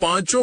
5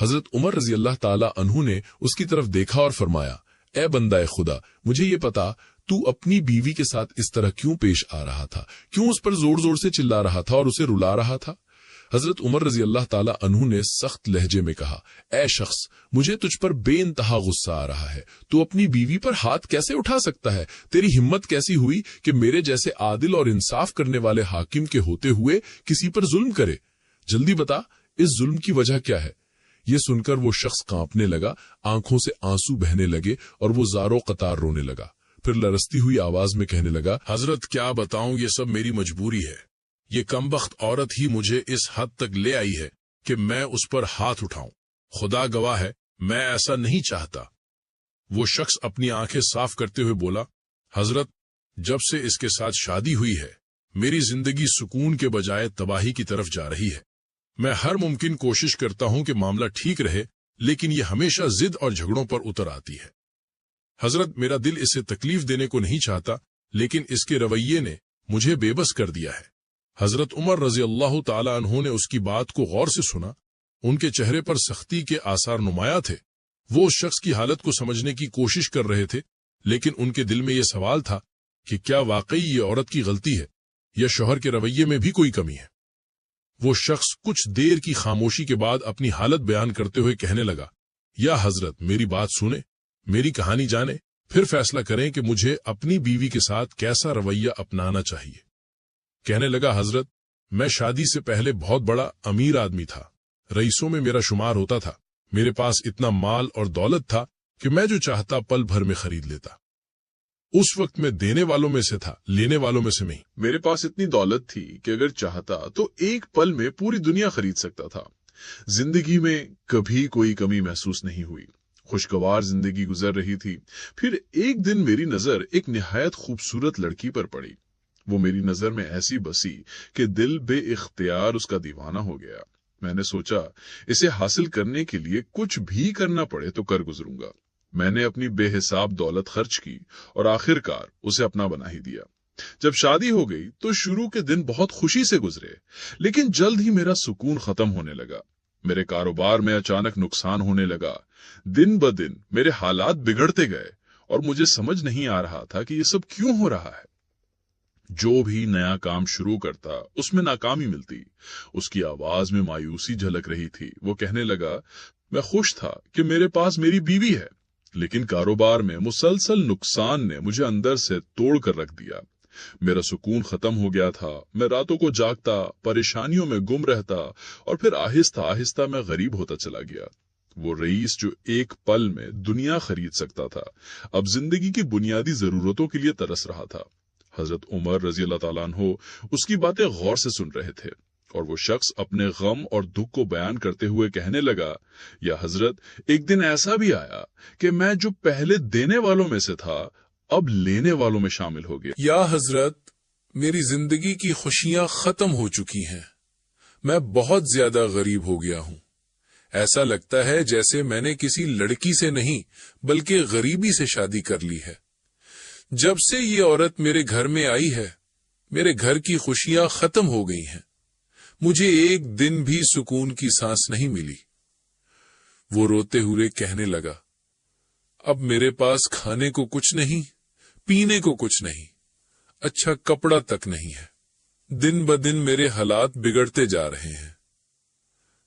حضرت عمر رضی اللہ تعالی عنہ نے اس کی طرف دیکھا اور فرمایا، اے بندہ خدا، مجھے یہ پتا تو اپنی بیوی کے ساتھ اس طرح کیوں پیش آ رہا تھا، کیوں اس پر زور زور سے چلا رہا تھا اور اسے رلا رہا تھا؟ حضرت عمر رضی اللہ تعالی عنہ نے سخت لہجے میں کہا، اے شخص، مجھے تجھ پر بے انتہا غصہ آ رہا ہے، تو اپنی بیوی پر ہاتھ کیسے اٹھا سکتا ہے؟ تیری ہمت کیسی ہوئی کہ میرے جیسے عادل اور انصاف کرنے والے حاکم کے ہوتے ہوئے کسی پر ظلم کرے؟ جلدی بتا، اس ظلم کی وجہ کیا ہے؟ یہ سن کر وہ شخص کانپنے لگا، آنکھوں سے آنسو بہنے لگے اور وہ زارو قطار رونے لگا۔ پھر لرزتی ہوئی آواز میں کہنے لگا، حضرت کیا بتاؤں، یہ سب میری مجبوری ہے۔ یہ کمبخت عورت ہی مجھے اس حد تک لے آئی ہے کہ میں اس پر ہاتھ اٹھاؤں۔ خدا گواہ ہے، میں ایسا نہیں چاہتا۔ وہ شخص اپنی آنکھیں صاف کرتے ہوئے بولا، حضرت، جب سے اس کے ساتھ شادی ہوئی ہے میری زندگی سکون کے بجائے تباہی کی طرف جا رہی ہے۔ میں ہر ممکن کوشش کرتا ہوں کہ معاملہ ٹھیک رہے، لیکن یہ ہمیشہ ضد اور جھگڑوں پر اتر آتی ہے۔ حضرت، میرا دل اسے تکلیف دینے کو نہیں چاہتا، لیکن اس کے رویے نے مجھے بے بس کر دیا ہے۔ حضرت عمر رضی اللہ تعالی عنہ نے اس کی بات کو غور سے سنا۔ ان کے چہرے پر سختی کے آثار نمایاں تھے۔ وہ اس شخص کی حالت کو سمجھنے کی کوشش کر رہے تھے، لیکن ان کے دل میں یہ سوال تھا کہ کیا واقعی یہ عورت کی غلطی ہے یا شوہر کے رویے میں بھی کوئی کمی ہے؟ وہ شخص کچھ دیر کی خاموشی کے بعد اپنی حالت بیان کرتے ہوئے کہنے لگا، یا حضرت، میری بات سنیں، میری کہانی جانیں، پھر فیصلہ کریں کہ مجھے اپنی بیوی کے ساتھ کیسا رویہ اپنانا چاہیے۔ کہنے لگا، حضرت، میں شادی سے پہلے بہت بڑا امیر آدمی تھا، رئیسوں میں میرا شمار ہوتا تھا، میرے پاس اتنا مال اور دولت تھا کہ میں جو چاہتا پل بھر میں خرید لیتا۔ اس وقت میں دینے والوں میں سے تھا، لینے والوں میں سے نہیں۔ میرے پاس اتنی دولت تھی کہ اگر چاہتا تو ایک پل میں پوری دنیا خرید سکتا تھا۔ زندگی میں کبھی کوئی کمی محسوس نہیں ہوئی، خوشگوار زندگی گزر رہی تھی۔ پھر ایک دن میری نظر ایک نہایت خوبصورت لڑکی پر پڑی۔ وہ میری نظر میں ایسی بسی کہ دل بے اختیار اس کا دیوانہ ہو گیا۔ میں نے سوچا اسے حاصل کرنے کے لیے کچھ بھی کرنا پڑے تو کر گزروں گا۔ میں نے اپنی بے حساب دولت خرچ کی اور آخر کار اسے اپنا بنا ہی دیا۔ جب شادی ہو گئی تو شروع کے دن بہت خوشی سے گزرے، لیکن جلد ہی میرا سکون ختم ہونے لگا۔ میرے کاروبار میں اچانک نقصان ہونے لگا۔ دن بدن میرے حالات بگڑتے گئے اور مجھے سمجھ نہیں آ رہا تھا کہ یہ سب کیوں ہو رہا ہے۔ جو بھی نیا کام شروع کرتا اس میں ناکامی ملتی۔ اس کی آواز میں مایوسی جھلک رہی تھی۔ وہ کہنے لگا، میں خوش تھا کہ میرے پاس میری بیوی ہے، لیکن کاروبار میں مسلسل نقصان نے مجھے اندر سے توڑ کر رکھ دیا۔ میرا سکون ختم ہو گیا تھا۔ میں راتوں کو جاگتا، پریشانیوں میں گم رہتا اور پھر آہستہ آہستہ میں غریب ہوتا چلا گیا۔ وہ رئیس جو ایک پل میں دنیا خرید سکتا تھا، اب زندگی کی بنیادی ضرورتوں کے لیے ترس رہا تھا۔ حضرت عمر رضی اللہ تعالیٰ عنہ اس کی باتیں غور سے سن رہے تھے، اور وہ شخص اپنے غم اور دکھ کو بیان کرتے ہوئے کہنے لگا، یا حضرت، ایک دن ایسا بھی آیا کہ میں جو پہلے دینے والوں میں سے تھا اب لینے والوں میں شامل ہو گیا۔ یا حضرت، میری زندگی کی خوشیاں ختم ہو چکی ہیں، میں بہت زیادہ غریب ہو گیا ہوں۔ ایسا لگتا ہے جیسے میں نے کسی لڑکی سے نہیں بلکہ غریبی سے شادی کر لی ہے۔ جب سے یہ عورت میرے گھر میں آئی ہے میرے گھر کی خوشیاں ختم ہو گئی ہیں، مجھے ایک دن بھی سکون کی سانس نہیں ملی۔ وہ روتے ہوئے کہنے لگا، اب میرے پاس کھانے کو کچھ نہیں، پینے کو کچھ نہیں، اچھا کپڑا تک نہیں ہے۔ دن بدن میرے حالات بگڑتے جا رہے ہیں۔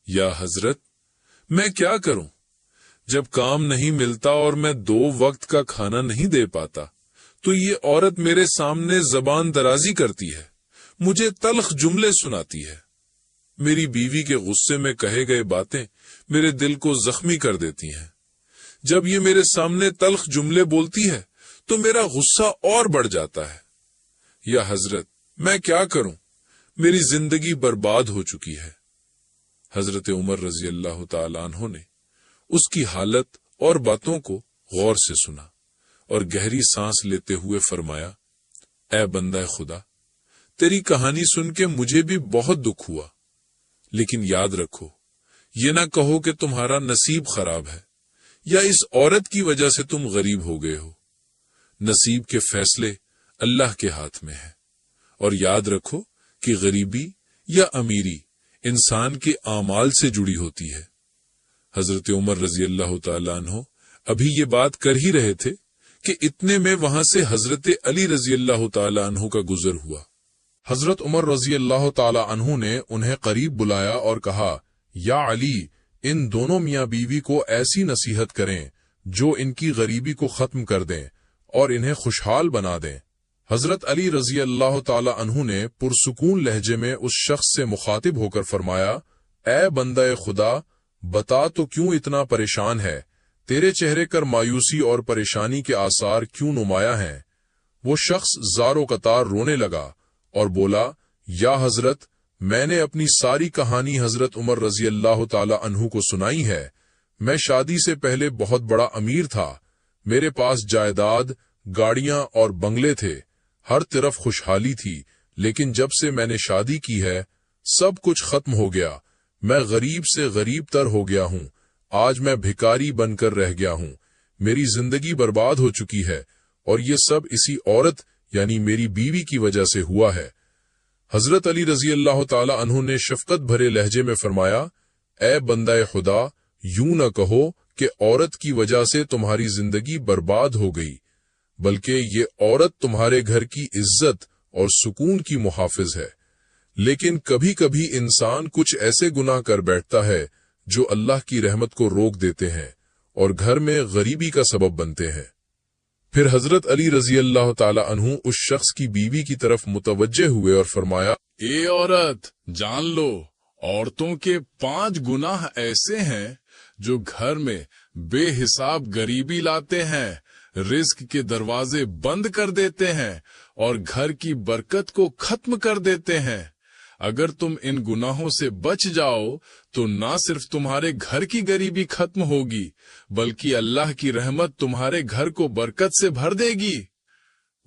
یا حضرت، میں کیا کروں؟ جب کام نہیں ملتا اور میں 2 وقت کا کھانا نہیں دے پاتا تو یہ عورت میرے سامنے زبان درازی کرتی ہے، مجھے تلخ جملے سناتی ہے۔ میری بیوی کے غصے میں کہے گئے باتیں میرے دل کو زخمی کر دیتی ہیں۔ جب یہ میرے سامنے تلخ جملے بولتی ہے تو میرا غصہ اور بڑھ جاتا ہے۔ یا حضرت، میں کیا کروں؟ میری زندگی برباد ہو چکی ہے۔ حضرت عمر رضی اللہ تعالی عنہ نے اس کی حالت اور باتوں کو غور سے سنا اور گہری سانس لیتے ہوئے فرمایا، اے بندہ خدا، تیری کہانی سن کے مجھے بھی بہت دکھ ہوا، لیکن یاد رکھو، یہ نہ کہو کہ تمہارا نصیب خراب ہے یا اس عورت کی وجہ سے تم غریب ہو گئے ہو۔ نصیب کے فیصلے اللہ کے ہاتھ میں ہیں، اور یاد رکھو کہ غریبی یا امیری انسان کے اعمال سے جڑی ہوتی ہے۔ حضرت عمر رضی اللہ تعالیٰ عنہ ابھی یہ بات کر ہی رہے تھے کہ اتنے میں وہاں سے حضرت علی رضی اللہ تعالیٰ عنہ کا گزر ہوا۔ حضرت عمر رضی اللہ تعالی عنہ نے انہیں قریب بلایا اور کہا، یا علی، ان دونوں میاں بیوی کو ایسی نصیحت کریں جو ان کی غریبی کو ختم کر دیں اور انہیں خوشحال بنا دیں۔ حضرت علی رضی اللہ تعالی عنہ نے پرسکون لہجے میں اس شخص سے مخاطب ہو کر فرمایا، اے بندہ خدا، بتا تو کیوں اتنا پریشان ہے؟ تیرے چہرے پر مایوسی اور پریشانی کے آثار کیوں نمایاں ہیں؟ وہ شخص زارو قطار رونے لگا اور بولا، یا حضرت، میں نے اپنی ساری کہانی حضرت عمر رضی اللہ تعالی عنہ کو سنائی ہے۔ میں شادی سے پہلے بہت بڑا امیر تھا، میرے پاس جائیداد، گاڑیاں اور بنگلے تھے، ہر طرف خوشحالی تھی، لیکن جب سے میں نے شادی کی ہے سب کچھ ختم ہو گیا۔ میں غریب سے غریب تر ہو گیا ہوں، آج میں بھکاری بن کر رہ گیا ہوں، میری زندگی برباد ہو چکی ہے، اور یہ سب اسی عورت یعنی میری بیوی کی وجہ سے ہوا ہے۔ حضرت علی رضی اللہ تعالی عنہ نے شفقت بھرے لہجے میں فرمایا، اے بندہ خدا، یوں نہ کہو کہ عورت کی وجہ سے تمہاری زندگی برباد ہو گئی، بلکہ یہ عورت تمہارے گھر کی عزت اور سکون کی محافظ ہے۔ لیکن کبھی کبھی انسان کچھ ایسے گناہ کر بیٹھتا ہے جو اللہ کی رحمت کو روک دیتے ہیں اور گھر میں غریبی کا سبب بنتے ہیں۔ پھر حضرت علی رضی اللہ تعالی عنہ اس شخص کی بیوی کی طرف متوجہ ہوئے اور فرمایا، اے عورت، جان لو، عورتوں کے 5 گناہ ایسے ہیں جو گھر میں بے حساب غریبی لاتے ہیں، رزق کے دروازے بند کر دیتے ہیں اور گھر کی برکت کو ختم کر دیتے ہیں۔ اگر تم ان گناہوں سے بچ جاؤ تو نہ صرف تمہارے گھر کی غریبی ختم ہوگی بلکہ اللہ کی رحمت تمہارے گھر کو برکت سے بھر دے گی۔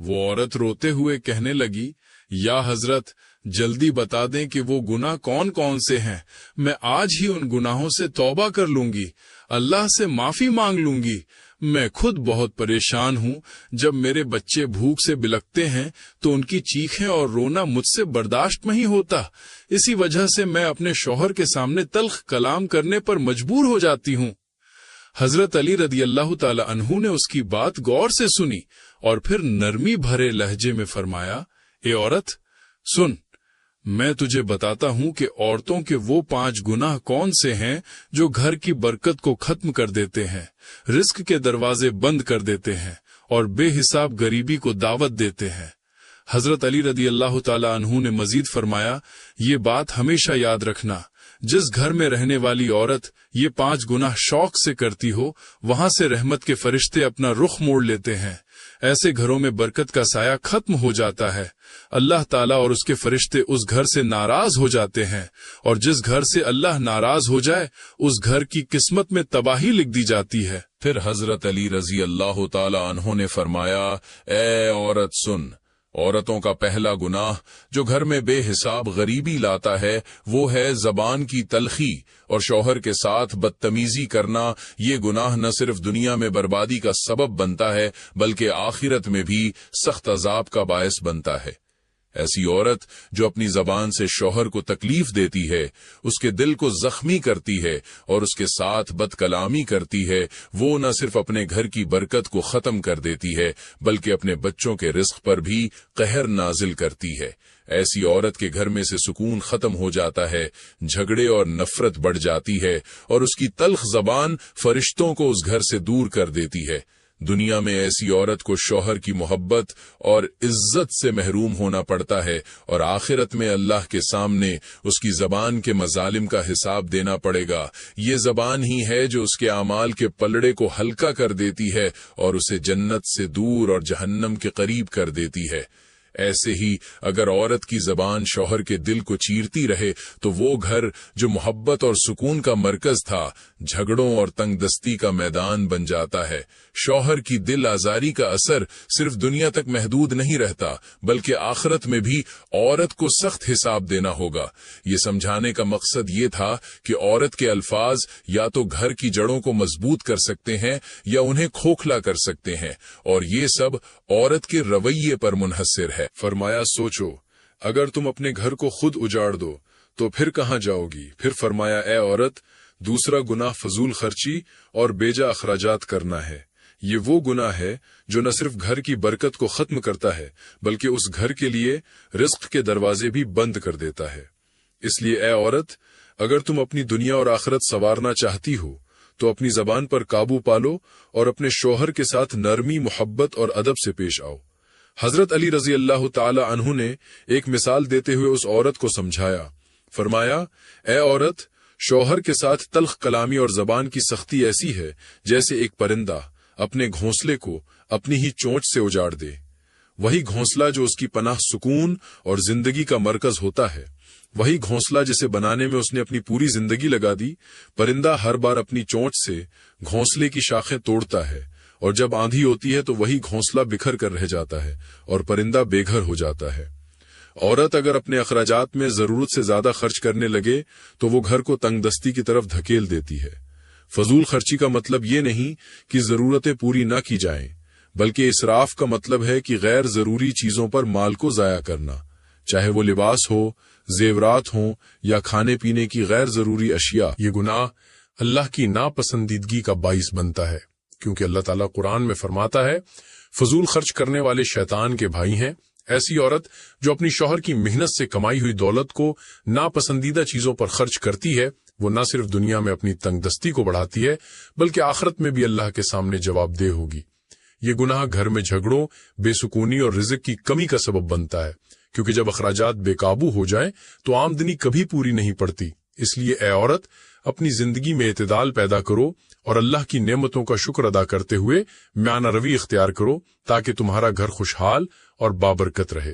وہ عورت روتے ہوئے کہنے لگی، یا حضرت، جلدی بتا دیں کہ وہ گناہ کون کون سے ہیں، میں آج ہی ان گناہوں سے توبہ کر لوں گی، اللہ سے معافی مانگ لوں گی۔ میں خود بہت پریشان ہوں، جب میرے بچے بھوک سے بلکتے ہیں تو ان کی چیخیں اور رونا مجھ سے برداشت نہیں ہوتا، اسی وجہ سے میں اپنے شوہر کے سامنے تلخ کلام کرنے پر مجبور ہو جاتی ہوں۔ حضرت علی رضی اللہ تعالی عنہ نے اس کی بات غور سے سنی اور پھر نرمی بھرے لہجے میں فرمایا، اے عورت، سن، میں تجھے بتاتا ہوں کہ عورتوں کے وہ 5 گناہ کون سے ہیں جو گھر کی برکت کو ختم کر دیتے ہیں، رزق کے دروازے بند کر دیتے ہیں اور بے حساب غریبی کو دعوت دیتے ہیں۔ حضرت علی رضی اللہ تعالی عنہ نے مزید فرمایا، یہ بات ہمیشہ یاد رکھنا، جس گھر میں رہنے والی عورت یہ 5 گناہ شوق سے کرتی ہو، وہاں سے رحمت کے فرشتے اپنا رخ موڑ لیتے ہیں، ایسے گھروں میں برکت کا سایہ ختم ہو جاتا ہے، اللہ تعالیٰ اور اس کے فرشتے اس گھر سے ناراض ہو جاتے ہیں، اور جس گھر سے اللہ ناراض ہو جائے اس گھر کی قسمت میں تباہی لکھ دی جاتی ہے۔ پھر حضرت علی رضی اللہ تعالی عنہ نے فرمایا، اے عورت سن، عورتوں کا پہلا گناہ جو گھر میں بے حساب غریبی لاتا ہے وہ ہے زبان کی تلخی اور شوہر کے ساتھ بدتمیزی کرنا۔ یہ گناہ نہ صرف دنیا میں بربادی کا سبب بنتا ہے بلکہ آخرت میں بھی سخت عذاب کا باعث بنتا ہے۔ ایسی عورت جو اپنی زبان سے شوہر کو تکلیف دیتی ہے، اس کے دل کو زخمی کرتی ہے اور اس کے ساتھ بد کلامی کرتی ہے، وہ نہ صرف اپنے گھر کی برکت کو ختم کر دیتی ہے بلکہ اپنے بچوں کے رزق پر بھی قہر نازل کرتی ہے۔ ایسی عورت کے گھر میں سے سکون ختم ہو جاتا ہے، جھگڑے اور نفرت بڑھ جاتی ہے اور اس کی تلخ زبان فرشتوں کو اس گھر سے دور کر دیتی ہے۔ دنیا میں ایسی عورت کو شوہر کی محبت اور عزت سے محروم ہونا پڑتا ہے اور آخرت میں اللہ کے سامنے اس کی زبان کے مظالم کا حساب دینا پڑے گا۔ یہ زبان ہی ہے جو اس کے اعمال کے پلڑے کو ہلکا کر دیتی ہے اور اسے جنت سے دور اور جہنم کے قریب کر دیتی ہے۔ ایسے ہی اگر عورت کی زبان شوہر کے دل کو چیرتی رہے تو وہ گھر جو محبت اور سکون کا مرکز تھا جھگڑوں اور تنگ دستی کا میدان بن جاتا ہے۔ شوہر کی دل آزاری کا اثر صرف دنیا تک محدود نہیں رہتا بلکہ آخرت میں بھی عورت کو سخت حساب دینا ہوگا۔ یہ سمجھانے کا مقصد یہ تھا کہ عورت کے الفاظ یا تو گھر کی جڑوں کو مضبوط کر سکتے ہیں یا انہیں کھوکھلا کر سکتے ہیں، اور یہ سب عورت کے رویے پر منحصر ہے۔ فرمایا، سوچو، اگر تم اپنے گھر کو خود اجاڑ دو تو پھر کہاں جاؤ گی؟ پھر فرمایا، اے عورت، دوسرا گناہ فضول خرچی اور بیجا اخراجات کرنا ہے۔ یہ وہ گناہ ہے جو نہ صرف گھر کی برکت کو ختم کرتا ہے بلکہ اس گھر کے لیے رزق کے دروازے بھی بند کر دیتا ہے۔ اس لیے اے عورت، اگر تم اپنی دنیا اور آخرت سنوارنا چاہتی ہو تو اپنی زبان پر قابو پالو اور اپنے شوہر کے ساتھ نرمی، محبت اور ادب سے پیش آؤ۔ حضرت علی رضی اللہ تعالی عنہ نے ایک مثال دیتے ہوئے اس عورت کو سمجھایا، فرمایا، اے عورت، شوہر کے ساتھ تلخ کلامی اور زبان کی سختی ایسی ہے جیسے ایک پرندہ اپنے گھونسلے کو اپنی ہی چونچ سے اجاڑ دے۔ وہی گھونسلہ جو اس کی پناہ سکون اور زندگی کا مرکز ہوتا ہے، وہی گھونسلہ جسے بنانے میں اس نے اپنی پوری زندگی لگا دی، پرندہ ہر بار اپنی چونچ سے گھونسلے کی شاخیں توڑتا ہے، اور جب آندھی ہوتی ہے تو وہی گھونسلہ بکھر کر رہ جاتا ہے اور پرندہ بے گھر ہو جاتا ہے۔ عورت اگر اپنے اخراجات میں ضرورت سے زیادہ خرچ کرنے لگے تو وہ گھر کو تنگ دستی کی طرف دھکیل دیتی ہے۔ فضول خرچی کا مطلب یہ نہیں کہ ضرورتیں پوری نہ کی جائیں، بلکہ اسراف کا مطلب ہے کہ غیر ضروری چیزوں پر مال کو ضائع کرنا، چاہے وہ لباس ہو، زیورات ہوں یا کھانے پینے کی غیر ضروری اشیاء۔ یہ گناہ اللہ کی ناپسندیدگی کا باعث بنتا ہے، کیونکہ اللہ تعالیٰ قرآن میں فرماتا ہے، فضول خرچ کرنے والے شیطان کے بھائی ہیں۔ ایسی عورت جو اپنی شوہر کی محنت سے کمائی ہوئی دولت کو ناپسندیدہ چیزوں پر خرچ کرتی ہے، وہ نہ صرف دنیا میں اپنی تنگ دستی کو بڑھاتی ہے بلکہ آخرت میں بھی اللہ کے سامنے جواب دہ ہوگی۔ یہ گناہ گھر میں جھگڑوں، بے سکونی اور رزق کی کمی کا سبب بنتا ہے، کیونکہ جب اخراجات بے قابو ہو جائیں تو آمدنی کبھی پوری نہیں پڑتی۔ اس لیے اے عورت، اپنی زندگی میں اعتدال پیدا کرو اور اللہ کی نعمتوں کا شکر ادا کرتے ہوئے میانہ روی اختیار کرو تاکہ تمہارا گھر خوشحال اور بابرکت رہے۔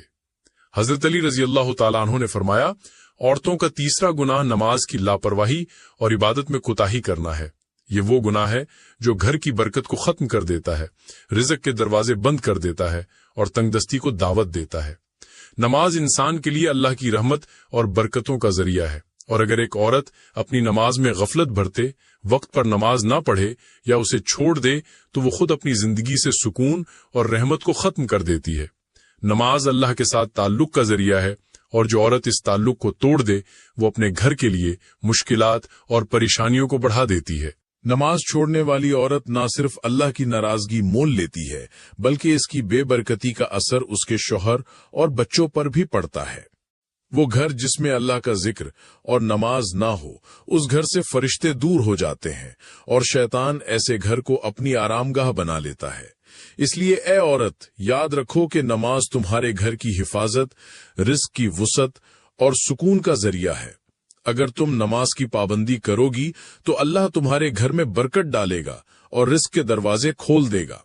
حضرت علی رضی اللہ تعالیٰ عنہ نے فرمایا، عورتوں کا تیسرا گناہ نماز کی لاپرواہی اور عبادت میں کوتاہی کرنا ہے۔ یہ وہ گناہ ہے جو گھر کی برکت کو ختم کر دیتا ہے، رزق کے دروازے بند کر دیتا ہے اور تنگ دستی کو دعوت دیتا ہے۔ نماز انسان کے لیے اللہ کی رحمت اور برکتوں کا ذریعہ ہے، اور اگر ایک عورت اپنی نماز میں غفلت برتے، وقت پر نماز نہ پڑھے یا اسے چھوڑ دے تو وہ خود اپنی زندگی سے سکون اور رحمت کو ختم کر دیتی ہے۔ نماز اللہ کے ساتھ تعلق کا ذریعہ ہے، اور جو عورت اس تعلق کو توڑ دے وہ اپنے گھر کے لیے مشکلات اور پریشانیوں کو بڑھا دیتی ہے۔ نماز چھوڑنے والی عورت نہ صرف اللہ کی ناراضگی مول لیتی ہے بلکہ اس کی بے برکتی کا اثر اس کے شوہر اور بچوں پر بھی پڑتا ہے۔ وہ گھر جس میں اللہ کا ذکر اور نماز نہ ہو، اس گھر سے فرشتے دور ہو جاتے ہیں اور شیطان ایسے گھر کو اپنی آرام گاہ بنا لیتا ہے۔ اس لیے اے عورت، یاد رکھو کہ نماز تمہارے گھر کی حفاظت، رزق کی وسعت اور سکون کا ذریعہ ہے۔ اگر تم نماز کی پابندی کرو گی تو اللہ تمہارے گھر میں برکت ڈالے گا اور رزق کے دروازے کھول دے گا،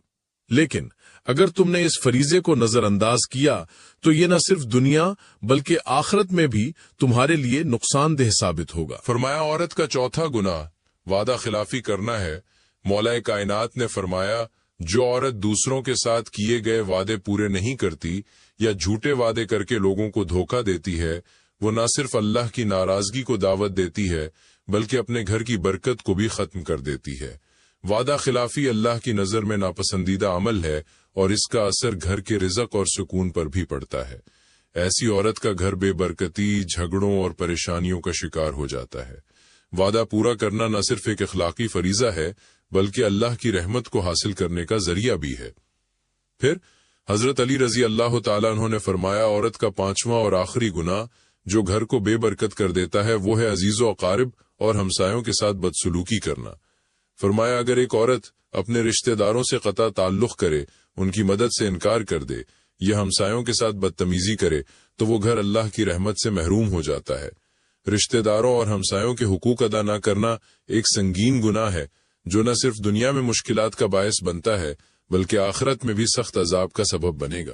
لیکن اگر تم نے اس فریضے کو نظر انداز کیا تو یہ نہ صرف دنیا بلکہ آخرت میں بھی تمہارے لیے نقصان دہ ثابت ہوگا۔ فرمایا، عورت کا چوتھا گناہ وعدہ خلافی کرنا ہے۔ مولا کائنات نے فرمایا، جو عورت دوسروں کے ساتھ کیے گئے وعدے پورے نہیں کرتی یا جھوٹے وعدے کر کے لوگوں کو دھوکہ دیتی ہے، وہ نہ صرف اللہ کی ناراضگی کو دعوت دیتی ہے بلکہ اپنے گھر کی برکت کو بھی ختم کر دیتی ہے۔ وعدہ خلافی اللہ کی نظر میں ناپسندیدہ عمل ہے اور اس کا اثر گھر کے رزق اور سکون پر بھی پڑتا ہے۔ ایسی عورت کا گھر بے برکتی، جھگڑوں اور پریشانیوں کا شکار ہو جاتا ہے۔ وعدہ پورا کرنا نہ صرف ایک اخلاقی فریضہ ہے بلکہ اللہ کی رحمت کو حاصل کرنے کا ذریعہ بھی ہے۔ پھر حضرت علی رضی اللہ تعالیٰ عنہ نے فرمایا، عورت کا پانچواں اور آخری گناہ جو گھر کو بے برکت کر دیتا ہے وہ ہے عزیز و اقارب اور ہمسایوں کے ساتھ بدسلوکی کرنا۔ فرمایا، اگر ایک عورت اپنے رشتہ داروں سے قطع تعلق کرے، ان کی مدد سے انکار کر دے یا ہمسایوں کے ساتھ بدتمیزی کرے تو وہ گھر اللہ کی رحمت سے محروم ہو جاتا ہے۔ رشتہ داروں اور ہمسایوں کے حقوق ادا نہ کرنا ایک سنگین گناہ ہے جو نہ صرف دنیا میں مشکلات کا باعث بنتا ہے بلکہ آخرت میں بھی سخت عذاب کا سبب بنے گا۔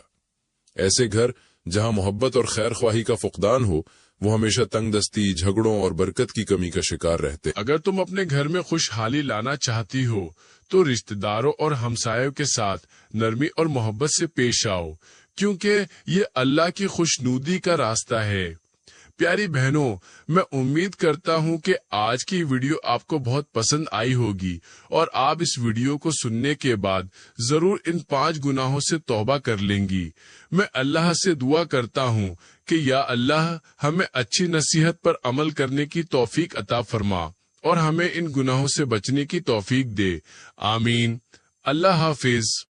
ایسے گھر جہاں محبت اور خیر خواہی کا فقدان ہو، وہ ہمیشہ تنگ دستی، جھگڑوں اور برکت کی کمی کا شکار رہتے۔ اگر تم اپنے گھر میں خوشحالی لانا چاہتی ہو تو رشتہ داروں اور ہمسایوں کے ساتھ نرمی اور محبت سے پیش آؤ، کیونکہ یہ اللہ کی خوشنودی کا راستہ ہے۔ پیاری بہنوں، میں امید کرتا ہوں کہ آج کی ویڈیو آپ کو بہت پسند آئی ہوگی اور آپ اس ویڈیو کو سننے کے بعد ضرور ان 5 گناہوں سے توبہ کر لیں گی۔ میں اللہ سے دعا کرتا ہوں کہ یا اللہ ہمیں اچھی نصیحت پر عمل کرنے کی توفیق عطا فرما اور ہمیں ان گناہوں سے بچنے کی توفیق دے۔ آمین۔ اللہ حافظ۔